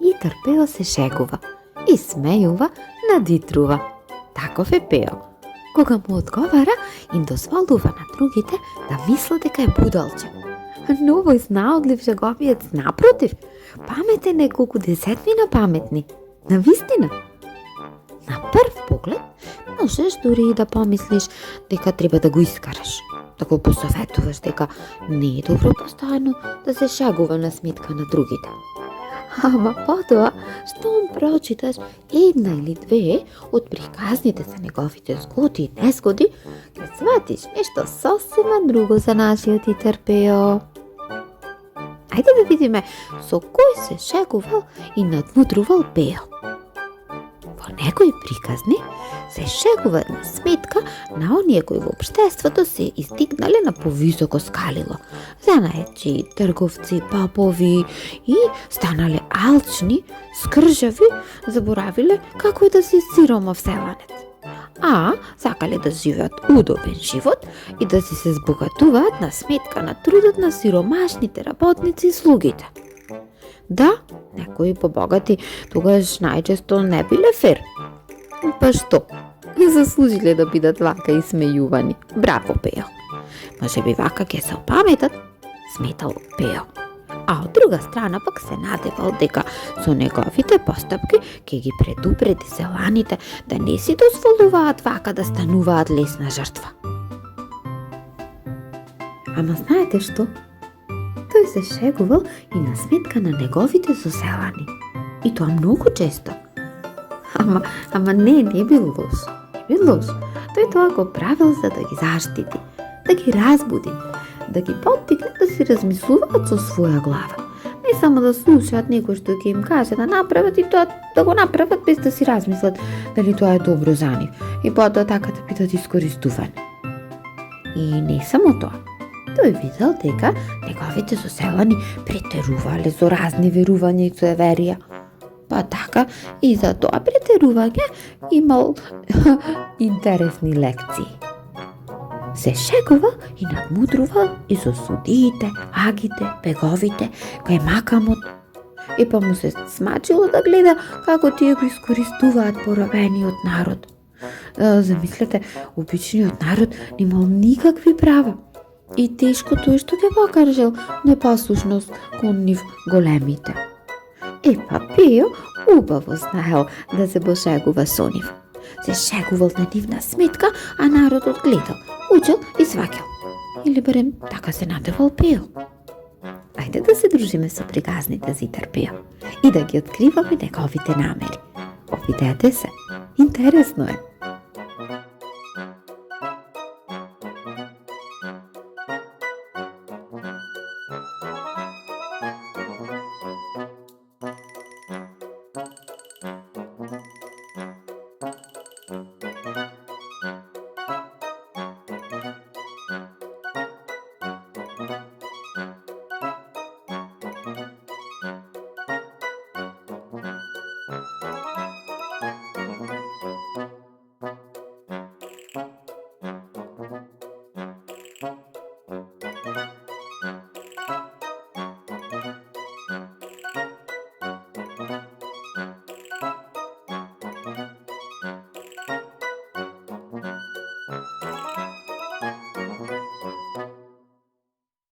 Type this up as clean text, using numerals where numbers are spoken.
И Трпео се шегува и смејува, надвитрува. Таков е Пео. Кога му одговара, им дозволува на другите да мислат дека е будалче. Но овој знаодлив шеговиец напротив, паметен е колку десетмина паметни. Навистина. На прв поглед можеш дури и да помислиш дека треба да го искараш, да го посоветуваш дека не е добро постојано да се шегува на сметка на другите. Ама потоа, штом прочиташ една или две од приказните за неговите згоди и незгоди, ќе сватиш нешто сосема друго за нашиот Трпео. Ајде да видиме со кој се шегувал и надмудрувал Пео. Во некои приказни се шегува на сметка на оние кои во општеството се издигнале на повисоко скалило. Занаечи, трговци, попови и станале алчни, скржави, заборавиле како е да си сиромав селанец. А сакале да живеат удобен живот и да си се збогатуваат на сметка на трудот на сиромашните работници и слугите. Да, некои побогати тогаш најчесто не биле фер. Па што? Заслужиле да бидат вака и смејувани. Браво, Пео. Може би вака ќе се опаметат, сметал Пео. А од друга страна пак се надевал дека со неговите постапки ќе ги предупреди селаните да не си дозволуваат вака да стануваат лесна жртва. Ама знаете што? Тој се шегувал и на сметка на неговите соселани. И тоа многу често. Ама не бил лош. Не бил лош. Тој тоа го правил за да ги заштити, да ги разбуди, да ги поттикне да си размислуваат со своја глава. Не само да слушаат некој што ќе им каже да направат и тоа да го направат без да си размислат дали тоа е добро за нив и потоа така да бидат искористувани. И не само тоа. Тој видел дека неговите соселани претерувале со разни верувања и суеверија. Па така и за тоа претерување имал интересни лекции. Се шегувал и надмудрувал и со судиите, агите, беговите, кајмакамот. И па му се смачило да гледа како тие го искористуваат поробениот народ. Замислете, обичниот народ немал никакви права. И тешко тој што ќе покажел непослушност кон нив големите. Па Пео убаво знаел да се пошегува со нив. Се шегувал на нивна сметка, а народот гледал, учел и сваќал. Или барем така се надевал Пео. Ајде да се дружиме со приказните за Трпео и да ги откриваме неговите намери. Обидете се, интересно е.